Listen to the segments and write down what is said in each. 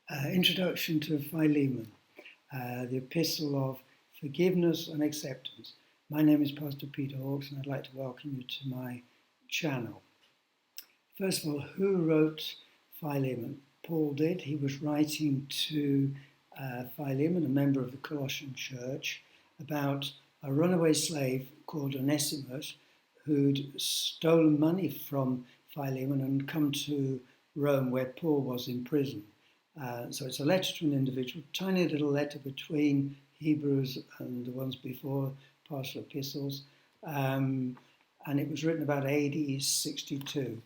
Introduction to Philemon, the Epistle of Forgiveness and Acceptance. My name is Pastor Peter Hawkes, and I'd like to welcome you to my channel. First of all, who wrote Philemon? Paul did. He was writing to Philemon, a member of the Colossian church, about a runaway slave called Onesimus who'd stolen money from Philemon and come to Rome where Paul was in prison. So it's a letter to an individual, tiny little letter between Hebrews and the ones before, pastoral epistles, and it was written about AD 62.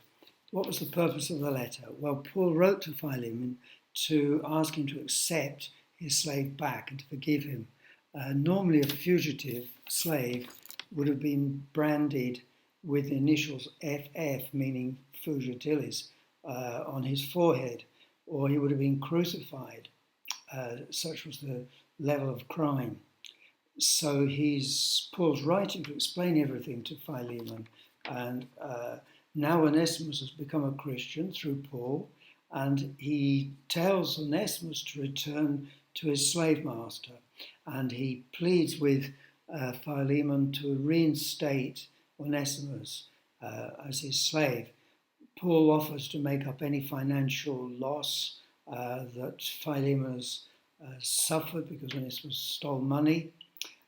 What was the purpose of the letter? Well, Paul wrote to Philemon to ask him to accept his slave back and to forgive him. Normally a fugitive slave would have been branded with the initials FF, meaning fugitilis, on his forehead, or he would have been crucified. Such was the level of crime. So Paul's writing to explain everything to Philemon, and now Onesimus has become a Christian through Paul, and he tells Onesimus to return to his slave master, and he pleads with Philemon to reinstate Onesimus as his slave. Paul offers to make up any financial loss that Philemon has suffered because Onesimus stole money.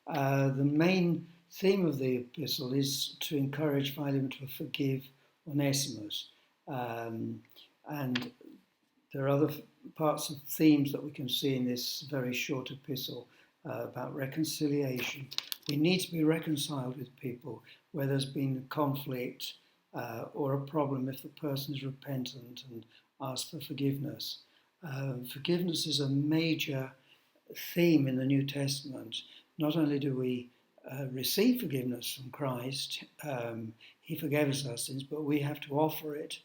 The main theme of the epistle is to encourage Philemon to forgive Onesimus. And there are other parts of themes that we can see in this very short epistle about reconciliation. We need to be reconciled with people where there's been conflict or a problem if the person is repentant and asks for forgiveness. Forgiveness is a major theme in the New Testament. Not only do we receive forgiveness from Christ, he forgave us our sins, but we have to offer it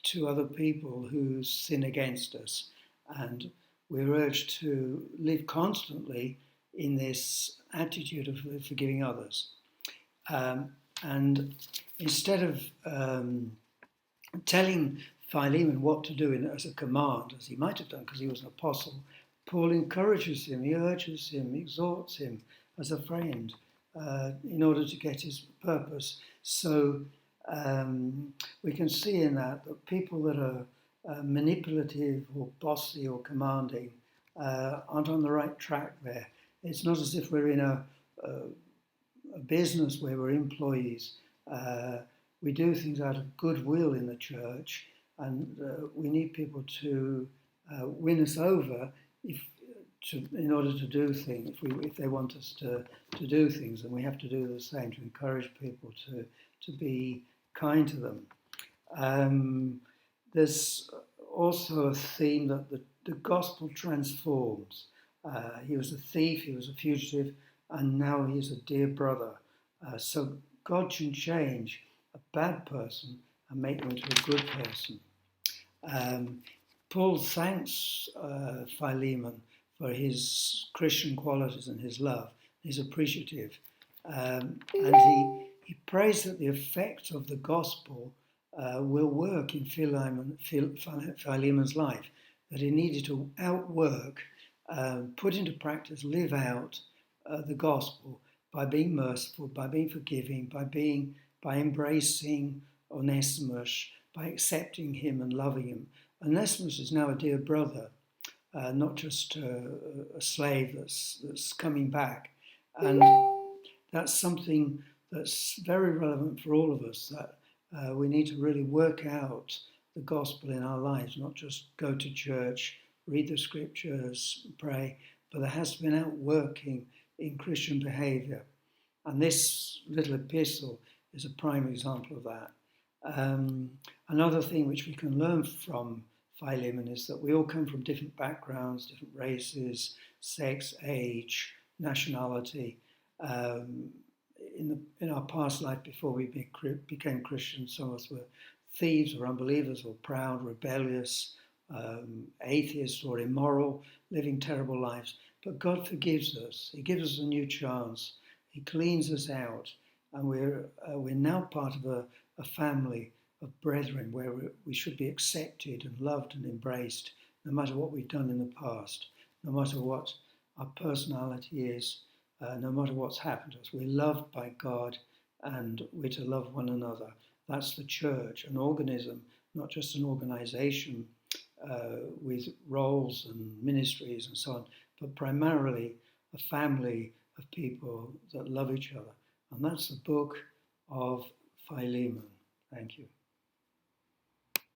to other people who sin against us. And we're urged to live constantly in this attitude of forgiving others. And instead of telling Philemon what to do as a command, as he might have done because he was an apostle, Paul encourages him, he urges him, he exhorts him as a friend in order to get his purpose. So we can see in that people that are manipulative or bossy or commanding aren't on the right track there. It's not as if we're in a business where we're employees. We do things out of goodwill in the church, and we need people to win us over in order to do things. If they want us to do things, then we have to do the same to encourage people to be kind to them. There's also a theme that the gospel transforms. He was a thief, he was a fugitive, and now he's a dear brother. So God can change a bad person and make them into a good person. Paul thanks Philemon for his Christian qualities and his love. He's appreciative. And he prays that the effect of the gospel will work in Philemon's life, that he needed to outwork, put into practice, live out the gospel by being merciful, by being forgiving, by embracing Onesimus, by accepting him and loving him. Onesimus is now a dear brother, not just a slave that's coming back. And that's something that's very relevant for all of us, that we need to really work out the gospel in our lives, not just go to church, read the scriptures, pray, but there has to be an outworking in Christian behaviour. And this little epistle is a prime example of that. Another thing which we can learn from Philemon is that we all come from different backgrounds, different races, sex, age, nationality. In our past life, before we became Christians, some of us were thieves or unbelievers or proud, rebellious, atheists or immoral, living terrible lives. But God forgives us. He gives us a new chance. He cleans us out, and we're now part of a family of brethren where we should be accepted and loved and embraced, no matter what we've done in the past, no matter what our personality is, no matter what's happened to us. We're loved by God and we're to love one another. That's the church, an organism, not just an organization with roles and ministries and so on, but primarily a family of people that love each other. And that's the book of Philemon. Thank you.